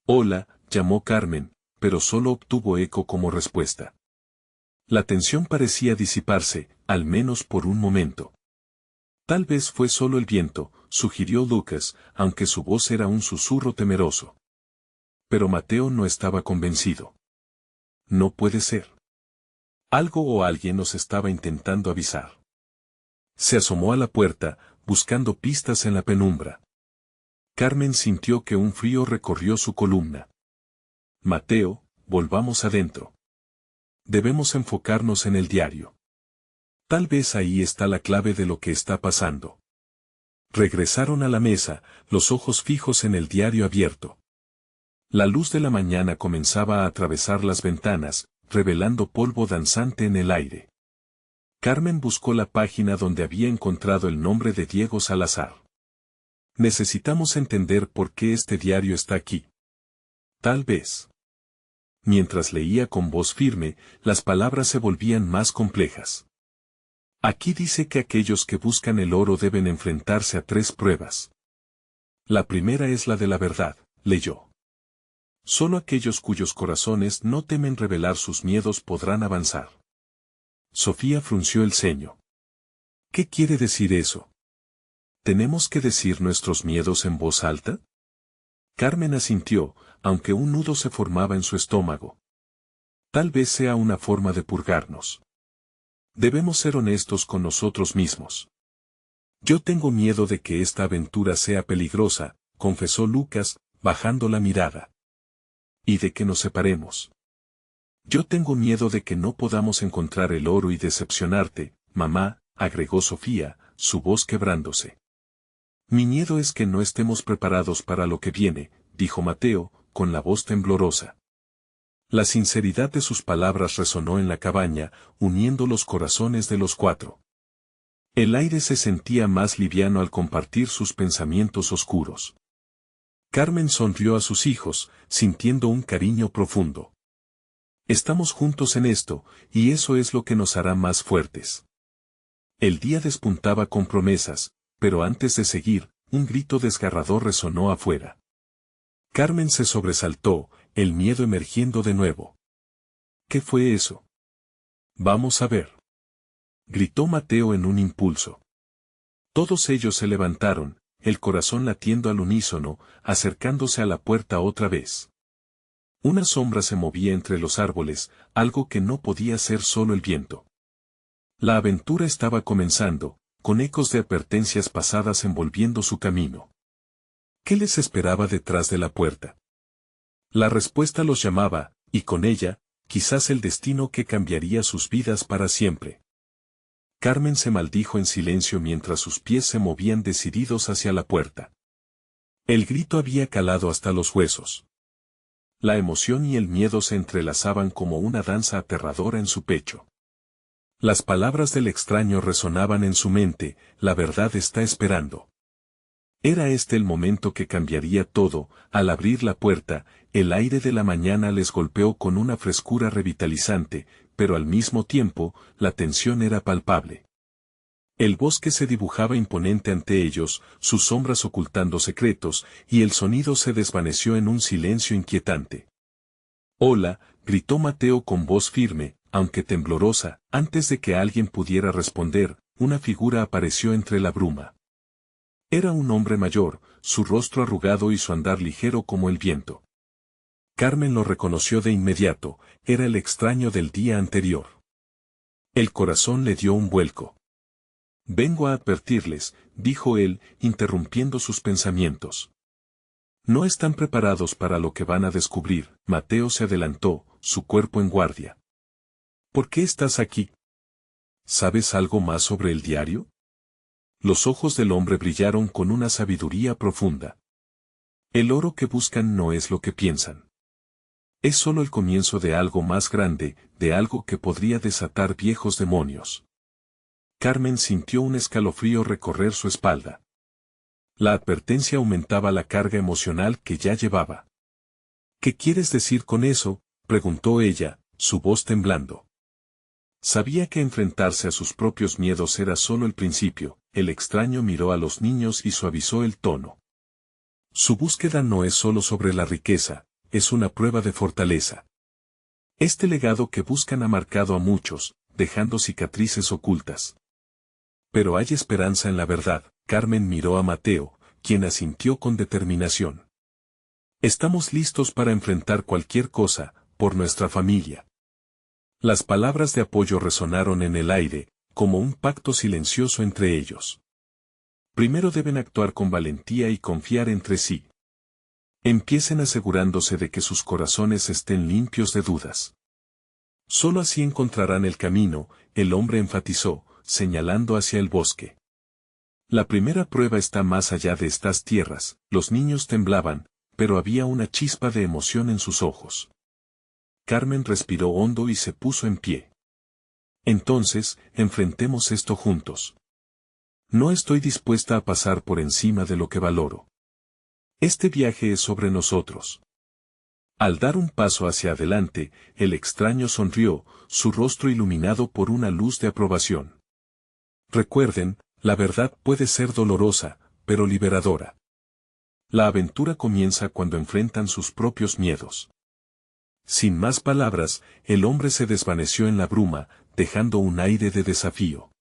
«Hola», llamó Carmen, pero solo obtuvo eco como respuesta. La tensión parecía disiparse, al menos por un momento. Tal vez fue solo el viento, sugirió Lucas, aunque su voz era un susurro temeroso. Pero Mateo no estaba convencido. No puede ser. Algo o alguien nos estaba intentando avisar. Se asomó a la puerta, buscando pistas en la penumbra. Carmen sintió que un frío recorrió su columna. Mateo, volvamos adentro. Debemos enfocarnos en el diario. Tal vez ahí está la clave de lo que está pasando. Regresaron a la mesa, los ojos fijos en el diario abierto. La luz de la mañana comenzaba a atravesar las ventanas, revelando polvo danzante en el aire. Carmen buscó la página donde había encontrado el nombre de Diego Salazar. Necesitamos entender por qué este diario está aquí. Tal vez. Mientras leía con voz firme, las palabras se volvían más complejas. Aquí dice que aquellos que buscan el oro deben enfrentarse a 3 pruebas. La primera es la de la verdad, leyó. Solo aquellos cuyos corazones no temen revelar sus miedos podrán avanzar. Sofía frunció el ceño. ¿Qué quiere decir eso? ¿Tenemos que decir nuestros miedos en voz alta? Carmen asintió, aunque un nudo se formaba en su estómago. Tal vez sea una forma de purgarnos. Debemos ser honestos con nosotros mismos. Yo tengo miedo de que esta aventura sea peligrosa, confesó Lucas, bajando la mirada. Y de que nos separemos. Yo tengo miedo de que no podamos encontrar el oro y decepcionarte, mamá, agregó Sofía, su voz quebrándose. Mi miedo es que no estemos preparados para lo que viene, dijo Mateo, con la voz temblorosa. La sinceridad de sus palabras resonó en la cabaña, uniendo los corazones de los 4. El aire se sentía más liviano al compartir sus pensamientos oscuros. Carmen sonrió a sus hijos, sintiendo un cariño profundo. Estamos juntos en esto, y eso es lo que nos hará más fuertes. El día despuntaba con promesas, pero antes de seguir, un grito desgarrador resonó afuera. Carmen se sobresaltó, el miedo emergiendo de nuevo. ¿Qué fue eso? Vamos a ver. Gritó Mateo en un impulso. Todos ellos se levantaron, el corazón latiendo al unísono, acercándose a la puerta otra vez. Una sombra se movía entre los árboles, algo que no podía ser solo el viento. La aventura estaba comenzando, con ecos de advertencias pasadas envolviendo su camino. ¿Qué les esperaba detrás de la puerta? La respuesta los llamaba, y con ella, quizás el destino que cambiaría sus vidas para siempre. Carmen se maldijo en silencio mientras sus pies se movían decididos hacia la puerta. El grito había calado hasta los huesos. La emoción y el miedo se entrelazaban como una danza aterradora en su pecho. Las palabras del extraño resonaban en su mente, la verdad está esperando. Era este el momento que cambiaría todo. Al abrir la puerta, el aire de la mañana les golpeó con una frescura revitalizante, pero al mismo tiempo, la tensión era palpable. El bosque se dibujaba imponente ante ellos, sus sombras ocultando secretos, y el sonido se desvaneció en un silencio inquietante. «Hola», gritó Mateo con voz firme, aunque temblorosa. Antes de que alguien pudiera responder, una figura apareció entre la bruma. Era un hombre mayor, su rostro arrugado y su andar ligero como el viento. Carmen lo reconoció de inmediato, era el extraño del día anterior. El corazón le dio un vuelco. «Vengo a advertirles», dijo él, interrumpiendo sus pensamientos. «No están preparados para lo que van a descubrir». Mateo se adelantó, su cuerpo en guardia. «¿Por qué estás aquí? ¿Sabes algo más sobre el diario?» Los ojos del hombre brillaron con una sabiduría profunda. «El oro que buscan no es lo que piensan. Es solo el comienzo de algo más grande, de algo que podría desatar viejos demonios». Carmen sintió un escalofrío recorrer su espalda. La advertencia aumentaba la carga emocional que ya llevaba. «¿Qué quieres decir con eso?», preguntó ella, su voz temblando. Sabía que enfrentarse a sus propios miedos era solo el principio. El extraño miró a los niños y suavizó el tono. Su búsqueda no es solo sobre la riqueza, es una prueba de fortaleza. Este legado que buscan ha marcado a muchos, dejando cicatrices ocultas. Pero hay esperanza en la verdad. Carmen miró a Mateo, quien asintió con determinación. Estamos listos para enfrentar cualquier cosa, por nuestra familia. Las palabras de apoyo resonaron en el aire, como un pacto silencioso entre ellos. Primero deben actuar con valentía y confiar entre sí. Empiecen asegurándose de que sus corazones estén limpios de dudas. Solo así encontrarán el camino, el hombre enfatizó, señalando hacia el bosque. La primera prueba está más allá de estas tierras. Los niños temblaban, pero había una chispa de emoción en sus ojos. Carmen respiró hondo y se puso en pie. Entonces, enfrentemos esto juntos. No estoy dispuesta a pasar por encima de lo que valoro. Este viaje es sobre nosotros. Al dar un paso hacia adelante, el extraño sonrió, su rostro iluminado por una luz de aprobación. Recuerden, la verdad puede ser dolorosa, pero liberadora. La aventura comienza cuando enfrentan sus propios miedos. Sin más palabras, el hombre se desvaneció en la bruma, dejando un aire de desafío.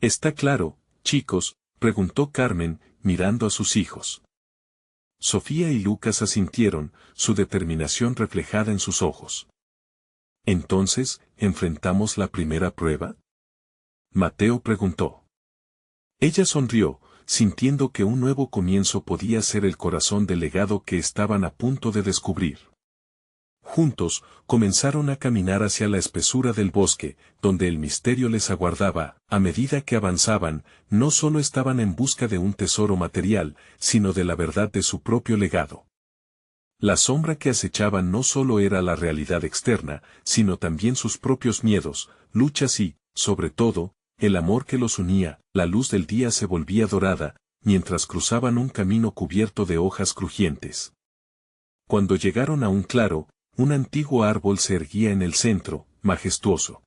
¿Está claro, chicos?, preguntó Carmen, mirando a sus hijos. Sofía y Lucas asintieron, su determinación reflejada en sus ojos. Entonces, ¿enfrentamos la primera prueba?, Mateo preguntó. Ella sonrió, sintiendo que un nuevo comienzo podía ser el corazón del legado que estaban a punto de descubrir. Juntos, comenzaron a caminar hacia la espesura del bosque, donde el misterio les aguardaba. A medida que avanzaban, no solo estaban en busca de un tesoro material, sino de la verdad de su propio legado. La sombra que acechaban no solo era la realidad externa, sino también sus propios miedos, luchas y, sobre todo, el amor que los unía. La luz del día se volvía dorada, mientras cruzaban un camino cubierto de hojas crujientes. Cuando llegaron a un claro, un antiguo árbol se erguía en el centro, majestuoso.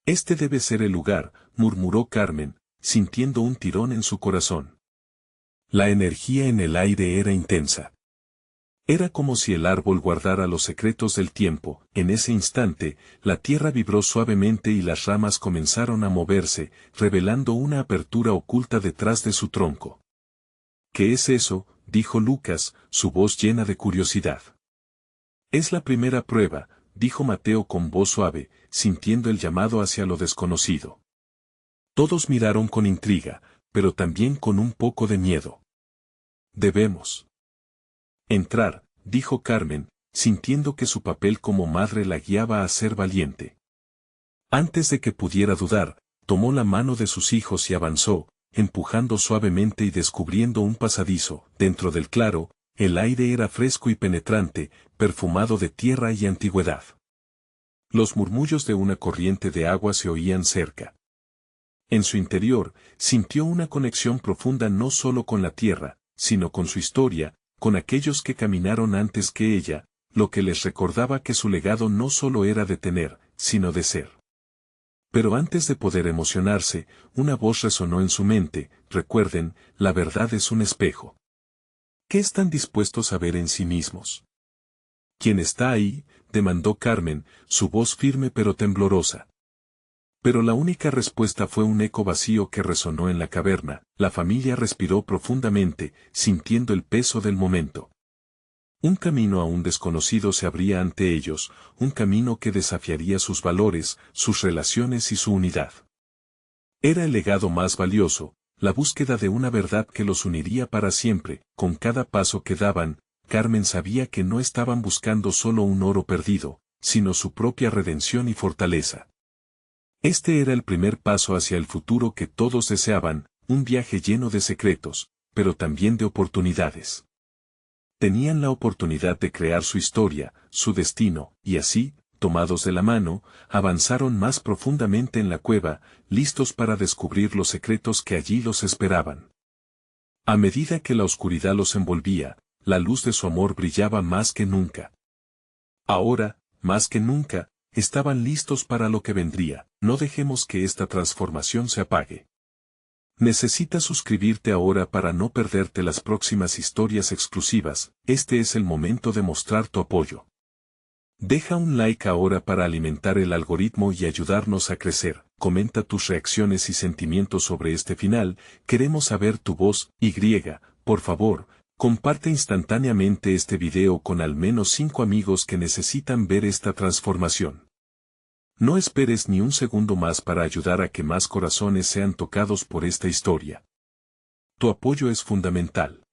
Este debe ser el lugar, murmuró Carmen, sintiendo un tirón en su corazón. La energía en el aire era intensa. Era como si el árbol guardara los secretos del tiempo. En ese instante, la tierra vibró suavemente y las ramas comenzaron a moverse, revelando una apertura oculta detrás de su tronco. ¿Qué es eso?, dijo Lucas, su voz llena de curiosidad. Es la primera prueba, dijo Mateo con voz suave, sintiendo el llamado hacia lo desconocido. Todos miraron con intriga, pero también con un poco de miedo. Debemos entrar, dijo Carmen, sintiendo que su papel como madre la guiaba a ser valiente. Antes de que pudiera dudar, tomó la mano de sus hijos y avanzó, empujando suavemente y descubriendo un pasadizo. Dentro del claro, el aire era fresco y penetrante, perfumado de tierra y antigüedad. Los murmullos de una corriente de agua se oían cerca. En su interior, sintió una conexión profunda no solo con la tierra, sino con su historia, con aquellos que caminaron antes que ella, lo que les recordaba que su legado no solo era de tener, sino de ser. Pero antes de poder emocionarse, una voz resonó en su mente: recuerden, la verdad es un espejo. ¿Qué están dispuestos a ver en sí mismos? ¿Quién está ahí?, demandó Carmen, su voz firme pero temblorosa. Pero la única respuesta fue un eco vacío que resonó en la caverna. La familia respiró profundamente, sintiendo el peso del momento. Un camino aún desconocido se abría ante ellos, un camino que desafiaría sus valores, sus relaciones y su unidad. Era el legado más valioso, la búsqueda de una verdad que los uniría para siempre. Con cada paso que daban, Carmen sabía que no estaban buscando solo un oro perdido, sino su propia redención y fortaleza. Este era el primer paso hacia el futuro que todos deseaban, un viaje lleno de secretos, pero también de oportunidades. Tenían la oportunidad de crear su historia, su destino, y así, tomados de la mano, avanzaron más profundamente en la cueva, listos para descubrir los secretos que allí los esperaban. A medida que la oscuridad los envolvía, la luz de su amor brillaba más que nunca. Ahora, más que nunca, estaban listos para lo que vendría. No dejemos que esta transformación se apague. Necesitas suscribirte ahora para no perderte las próximas historias exclusivas. Este es el momento de mostrar tu apoyo. Deja un like ahora para alimentar el algoritmo y ayudarnos a crecer. Comenta tus reacciones y sentimientos sobre este final. Queremos saber tu voz. Por favor, comparte instantáneamente este video con al menos 5 amigos que necesitan ver esta transformación. No esperes ni un segundo más para ayudar a que más corazones sean tocados por esta historia. Tu apoyo es fundamental.